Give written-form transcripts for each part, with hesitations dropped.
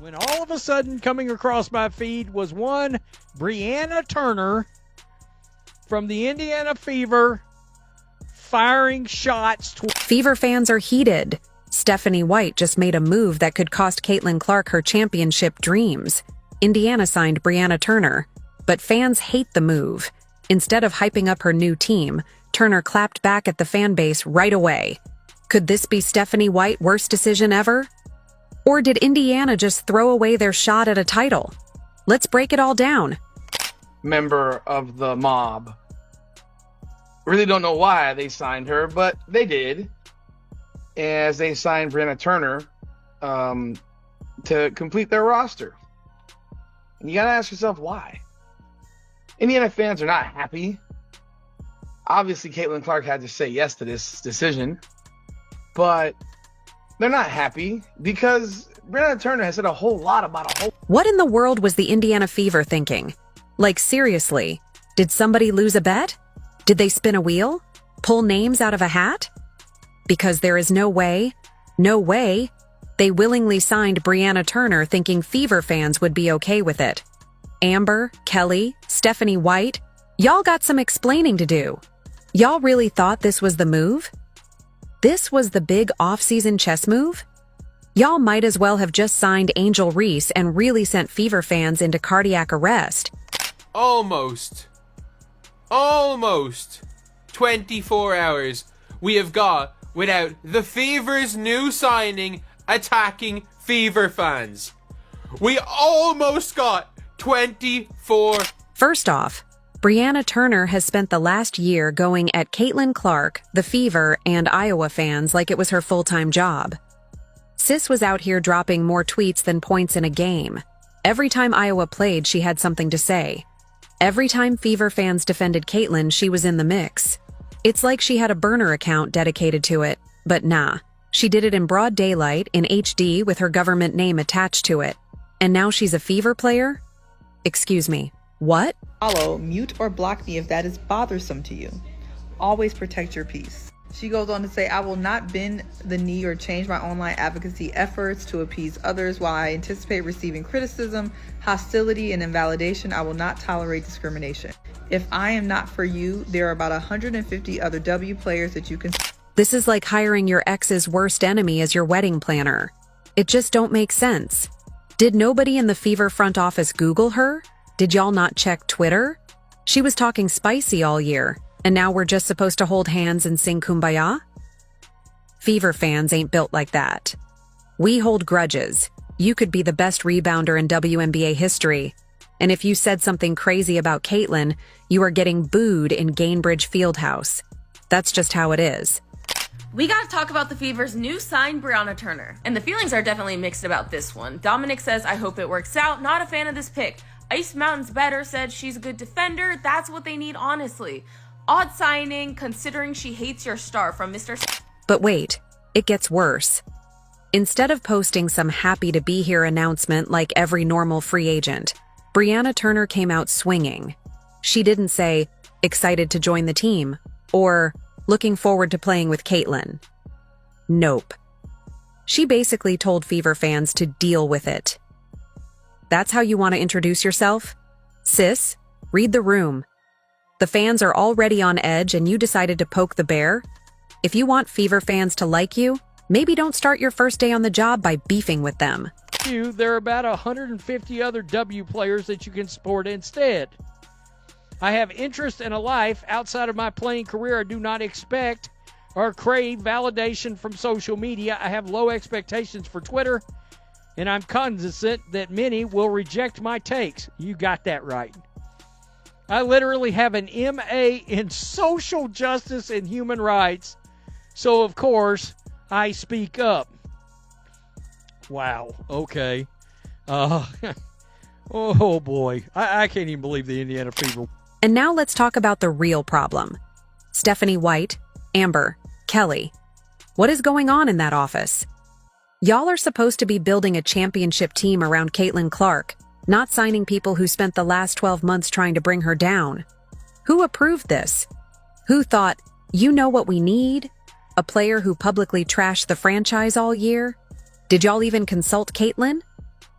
when all of a sudden coming across my feed was one Brianna Turner from the Indiana Fever firing shots. Fever fans are heated. Stephanie White just made a move that could cost Caitlin Clark her championship dreams. Indiana signed Brianna Turner, but fans hate the move. Instead of hyping up her new team, Turner clapped back at the fan base right away. Could this be Stephanie White's worst decision ever? Or did Indiana just throw away their shot at a title? Let's break it all down. Member of the mob. Really don't know why they signed her, but they did. As they signed Brianna Turner to complete their roster. And you gotta ask yourself why. Indiana fans are not happy. Obviously, Caitlin Clark had to say yes to this decision, but they're not happy because Brianna Turner has said a whole lot about a whole. What in the world was the Indiana Fever thinking? Like, seriously, did somebody lose a bet? Did they spin a wheel? Pull names out of a hat? Because there is no way, they willingly signed Brianna Turner thinking Fever fans would be okay with it. Amber, Kelly, Stephanie White, y'all got some explaining to do. Y'all really thought this was the move? This was the big off-season chess move? Y'all might as well have just signed Angel Reese and really sent Fever fans into cardiac arrest. Almost 24 hours we have got without the Fever's new signing attacking Fever fans. We almost got 24. First off, Brianna Turner has spent the last year going at Caitlin Clark, the Fever, and Iowa fans like it was her full-time job. Sis was out here dropping more tweets than points in a game. Every time Iowa played, she had something to say. Every time Fever fans defended Caitlin, she was in the mix. It's like she had a burner account dedicated to it, but nah. She did it in broad daylight, in HD, with her government name attached to it. And now she's a Fever player? Excuse me, what? Follow, mute, or block me if that is bothersome to you. Always protect your peace. She goes on to say, I will not bend the knee or change my online advocacy efforts to appease others. While I anticipate receiving criticism, hostility, and invalidation, I will not tolerate discrimination. If I am not for you, there are about 150 other W players that you can... This is like hiring your ex's worst enemy as your wedding planner. It just don't make sense. Did nobody in the Fever front office Google her? Did y'all not check Twitter? She was talking spicy all year, and now we're just supposed to hold hands and sing Kumbaya? Fever fans ain't built like that. We hold grudges. You could be the best rebounder in WNBA history. And if you said something crazy about Caitlin, you are getting booed in Gainbridge Fieldhouse. That's just how it is. We gotta talk about the Fever's new sign, Brianna Turner. And the feelings are definitely mixed about this one. Dominic says, I hope it works out. Not a fan of this pick. Ice Mountain's better said she's a good defender. That's what they need, honestly. Odd signing, considering she hates your star from Mr. But wait, it gets worse. Instead of posting some happy to be here announcement like every normal free agent, Brianna Turner came out swinging. She didn't say, excited to join the team, or looking forward to playing with Caitlin. Nope. She basically told Fever fans to deal with it. That's how you want to introduce yourself? Sis, read the room. The fans are already on edge and you decided to poke the bear? If you want Fever fans to like you, maybe don't start your first day on the job by beefing with them. There are about 150 other W players that you can support instead. I have interest in a life outside of my playing career. I do not expect or crave validation from social media. I have low expectations for Twitter, and I'm cognizant that many will reject my takes. You got that right. I literally have an MA in social justice and human rights, so of course I speak up. Wow, okay. Oh boy, I can't even believe the Indiana Fever. And now let's talk about the real problem. Stephanie White, Amber, Kelly. What is going on in that office? Y'all are supposed to be building a championship team around Caitlin Clark, not signing people who spent the last 12 months trying to bring her down. Who approved this? Who thought, you know what we need? A player who publicly trashed the franchise all year? Did y'all even consult Caitlin?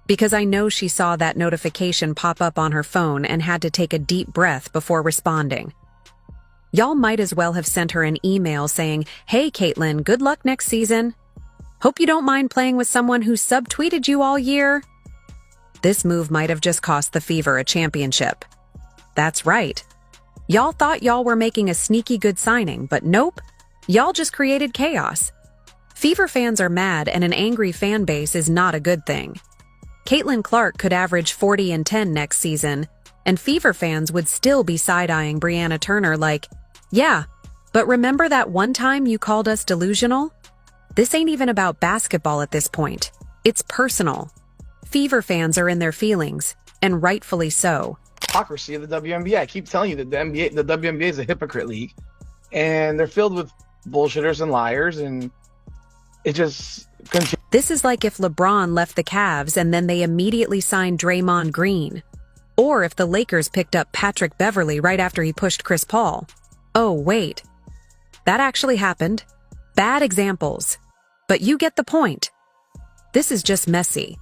Because I know she saw that notification pop up on her phone and had to take a deep breath before responding. Y'all might as well have sent her an email saying, "Hey Caitlyn, good luck next season. Hope you don't mind playing with someone who subtweeted you all year." This move might have just cost the Fever a championship. That's right. Y'all thought y'all were making a sneaky good signing, but nope. Y'all just created chaos. Fever fans are mad, and an angry fan base is not a good thing. Caitlin Clark could average 40 and 10 next season, and Fever fans would still be side-eyeing Brianna Turner like, "Yeah, but remember that one time you called us delusional?" This ain't even about basketball at this point. It's personal. Fever fans are in their feelings, and rightfully so. Hypocrisy of the WNBA. I keep telling you that the WNBA is a hypocrite league, and they're filled with bullshitters and liars, and it just continues. This is like if LeBron left the Cavs and then they immediately signed Draymond Green. Or if the Lakers picked up Patrick Beverley right after he pushed Chris Paul. Oh, wait. That actually happened. Bad examples. But you get the point. This is just messy.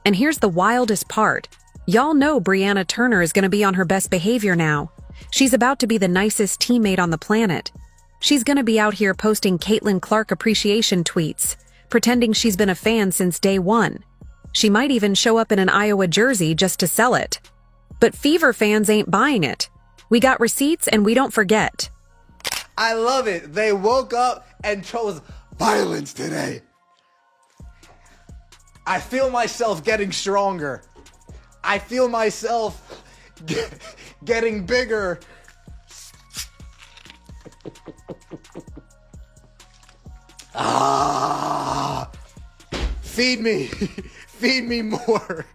And here's the wildest part. Y'all know Brianna Turner is going to be on her best behavior now. She's about to be the nicest teammate on the planet. She's going to be out here posting Caitlin Clark appreciation tweets, pretending she's been a fan since day one. She might even show up in an Iowa jersey just to sell it. But Fever fans ain't buying it. We got receipts and we don't forget. I love it. They woke up and chose violence today. I feel myself getting stronger. I feel myself getting bigger. Feed me. Feed me more.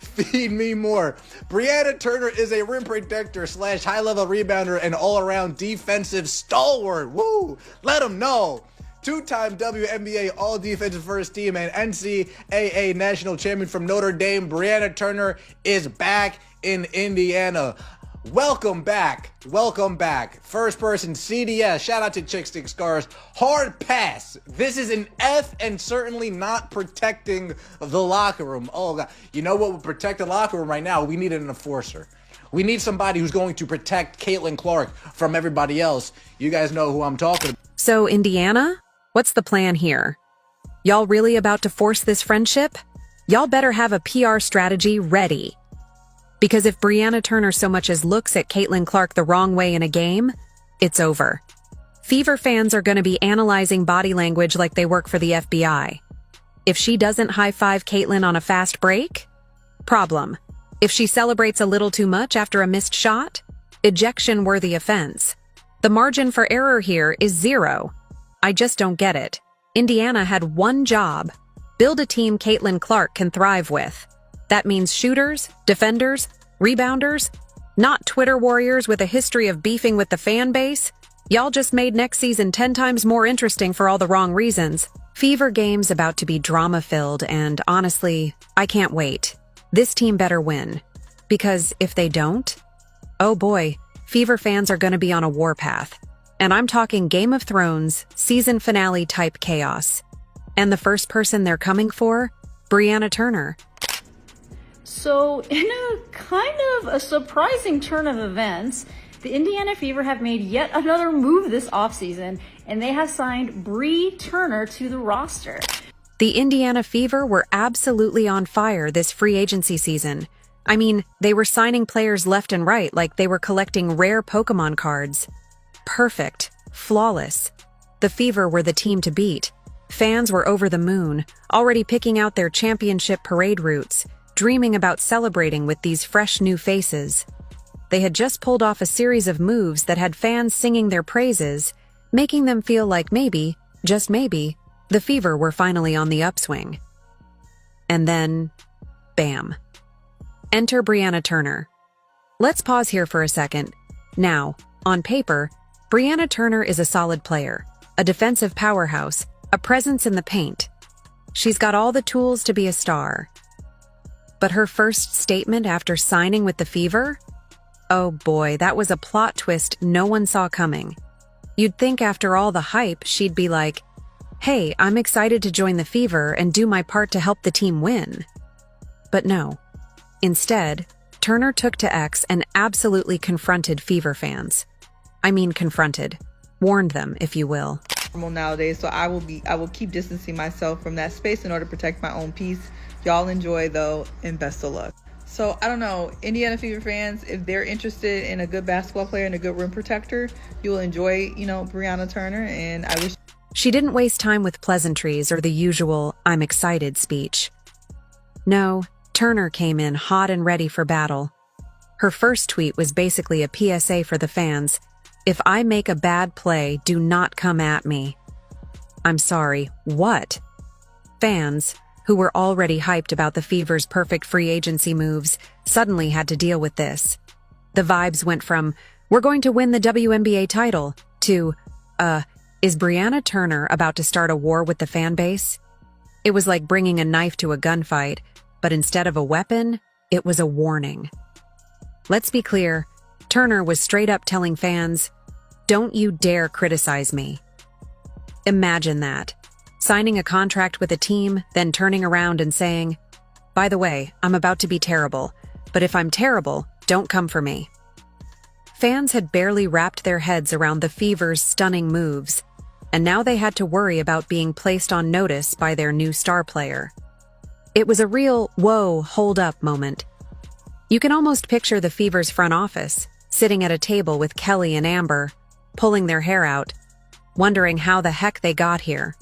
Feed me more. Brianna Turner is a rim protector / high-level rebounder and all-around defensive stalwart. Woo! Let them know. Two-time WNBA All-Defensive First Team and NCAA National Champion from Notre Dame, Brianna Turner is back in Indiana. Welcome back. Welcome back. First person CDS. Shout out to Chick Stick Scars. Hard pass. This is an F and certainly not protecting the locker room. Oh, God. You know what would protect the locker room right now? We need an enforcer. We need somebody who's going to protect Caitlin Clark from everybody else. You guys know who I'm talking about. So, Indiana? What's the plan here? Y'all really about to force this friendship? Y'all better have a PR strategy ready. Because if Brianna Turner so much as looks at Caitlin Clark the wrong way in a game, it's over. Fever fans are going to be analyzing body language like they work for the FBI. If she doesn't high-five Caitlin on a fast break? Problem. If she celebrates a little too much after a missed shot? Ejection-worthy offense. The margin for error here is 0. I just don't get it. Indiana had one job. Build a team Caitlin Clark can thrive with. That means shooters, defenders, rebounders, not Twitter warriors with a history of beefing with the fan base. Y'all just made next season 10 times more interesting for all the wrong reasons. Fever game's about to be drama-filled, and honestly, I can't wait. This team better win. Because if they don't, oh boy, Fever fans are going to be on a warpath. And I'm talking Game of Thrones, season finale type chaos. And the first person they're coming for? Brianna Turner. So, in a kind of a surprising turn of events, the Indiana Fever have made yet another move this offseason, and they have signed Bree Turner to the roster. The Indiana Fever were absolutely on fire this free agency season. I mean, they were signing players left and right like they were collecting rare Pokemon cards. Perfect. Flawless. The Fever were the team to beat. Fans were over the moon, already picking out their championship parade routes, dreaming about celebrating with these fresh new faces. They had just pulled off a series of moves that had fans singing their praises, making them feel like maybe, just maybe, the Fever were finally on the upswing. And then, bam. Enter Brianna Turner. Let's pause here for a second. Now, on paper, Brianna Turner is a solid player, a defensive powerhouse, a presence in the paint. She's got all the tools to be a star. But her first statement after signing with the Fever? Oh boy, that was a plot twist no one saw coming. You'd think after all the hype, she'd be like, "Hey, I'm excited to join the Fever and do my part to help the team win." But no. Instead, Turner took to X and absolutely confronted Fever fans. I mean confronted. Warned them, if you will. Nowadays, so I will keep distancing myself from that space in order to protect my own peace. Y'all enjoy though, and best of luck. So I don't know, Indiana Fever fans, if they're interested in a good basketball player and a good rim protector, you will enjoy, Brianna Turner, and I wish. She didn't waste time with pleasantries or the usual "I'm excited" speech. No, Turner came in hot and ready for battle. Her first tweet was basically a PSA for the fans. If I make a bad play, do not come at me. I'm sorry, what? Fans, who were already hyped about the Fever's perfect free agency moves, suddenly had to deal with this. The vibes went from, we're going to win the WNBA title, to, is Brianna Turner about to start a war with the fan base? It was like bringing a knife to a gunfight, but instead of a weapon, it was a warning. Let's be clear, Turner was straight up telling fans, don't you dare criticize me. Imagine that. Signing a contract with a team, then turning around and saying, by the way, I'm about to be terrible, but if I'm terrible, don't come for me. Fans had barely wrapped their heads around the Fever's stunning moves, and now they had to worry about being placed on notice by their new star player. It was a real, whoa, hold up moment. You can almost picture the Fever's front office, sitting at a table with Kelly and Amber, pulling their hair out, wondering how the heck they got here.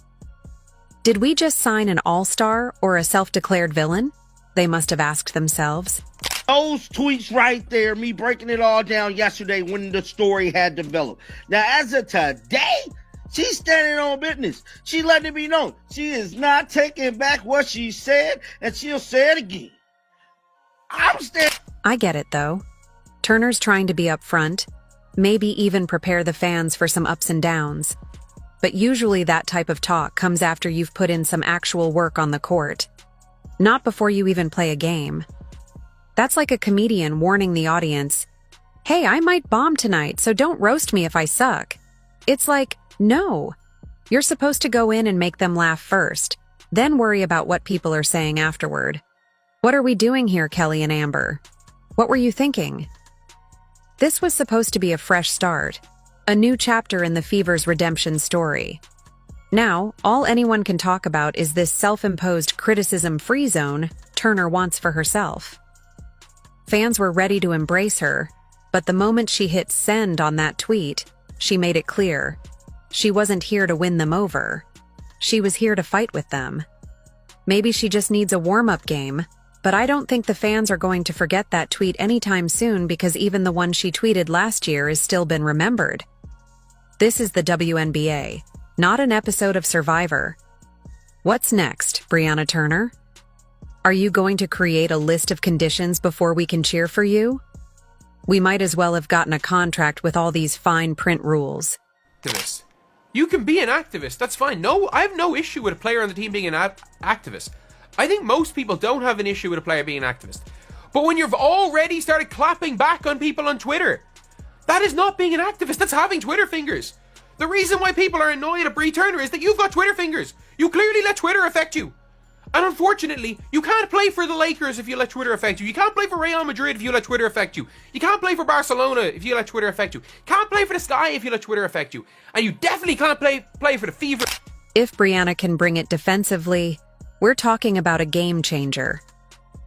Did we just sign an all-star or a self-declared villain? They must have asked themselves. Those tweets right there, me breaking it all down yesterday when the story had developed. Now, as of today, she's standing on business. She letting it be known. She is not taking back what she said, and she'll say it again. I get it, though. Turner's trying to be upfront, maybe even prepare the fans for some ups and downs. But usually that type of talk comes after you've put in some actual work on the court. Not before you even play a game. That's like a comedian warning the audience, hey, I might bomb tonight, so don't roast me if I suck. It's like, no. You're supposed to go in and make them laugh first, then worry about what people are saying afterward. What are we doing here, Kelly and Amber? What were you thinking? This was supposed to be a fresh start, a new chapter in the Fever's redemption story. Now, all anyone can talk about is this self-imposed criticism-free zone Turner wants for herself. Fans were ready to embrace her, but the moment she hit send on that tweet, she made it clear. She wasn't here to win them over. She was here to fight with them. Maybe she just needs a warm-up game, but I don't think the fans are going to forget that tweet anytime soon because even the one she tweeted last year has still been remembered. This is the WNBA, not an episode of Survivor. What's next, Brianna Turner? Are you going to create a list of conditions before we can cheer for you? We might as well have gotten a contract with all these fine print rules. Activist. You can be an activist, that's fine. No, I have no issue with a player on the team being an activist. I think most people don't have an issue with a player being an activist. But when you've already started clapping back on people on Twitter, that is not being an activist, that's having Twitter fingers. The reason why people are annoyed at Brie Turner is that you've got Twitter fingers. You clearly let Twitter affect you. And unfortunately, you can't play for the Lakers if you let Twitter affect you. You can't play for Real Madrid if you let Twitter affect you. You can't play for Barcelona if you let Twitter affect you. You can't play for the Sky if you let Twitter affect you. And you definitely can't play for the Fever. If Brianna can bring it defensively, we're talking about a game changer.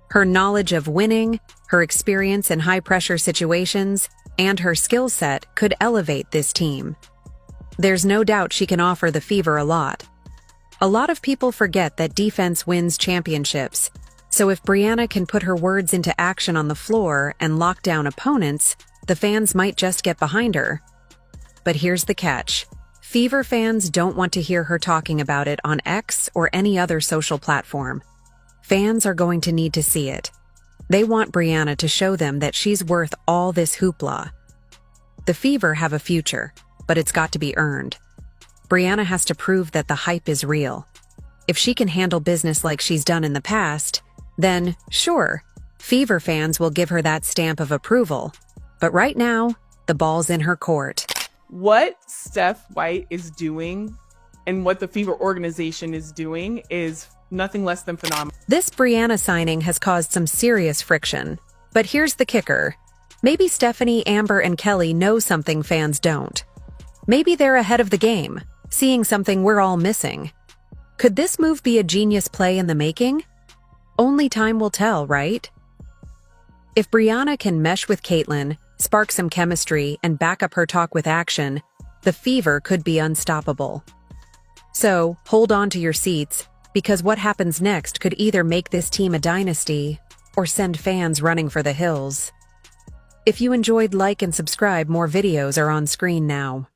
Her knowledge of winning, her experience in high-pressure situations, and her skill set could elevate this team. There's no doubt she can offer the Fever a lot. A lot of people forget that defense wins championships, so if Brianna can put her words into action on the floor and lock down opponents, the fans might just get behind her. But here's the catch. Fever fans don't want to hear her talking about it on X or any other social platform. Fans are going to need to see it. They want Brianna to show them that she's worth all this hoopla. The Fever have a future, but it's got to be earned. Brianna has to prove that the hype is real. If she can handle business like she's done in the past, then, sure, Fever fans will give her that stamp of approval. But right now, the ball's in her court. What Steph White is doing and what the Fever organization is doing is nothing less than phenomenal. This Brianna signing has caused some serious friction. But here's the kicker. Maybe Stephanie, Amber, and Kelly know something fans don't. Maybe they're ahead of the game, seeing something we're all missing. Could this move be a genius play in the making? Only time will tell, right? If Brianna can mesh with Caitlyn, spark some chemistry, and back up her talk with action, the Fever could be unstoppable. So, hold on to your seats, because what happens next could either make this team a dynasty or send fans running for the hills. If you enjoyed, like and subscribe. More videos are on screen now.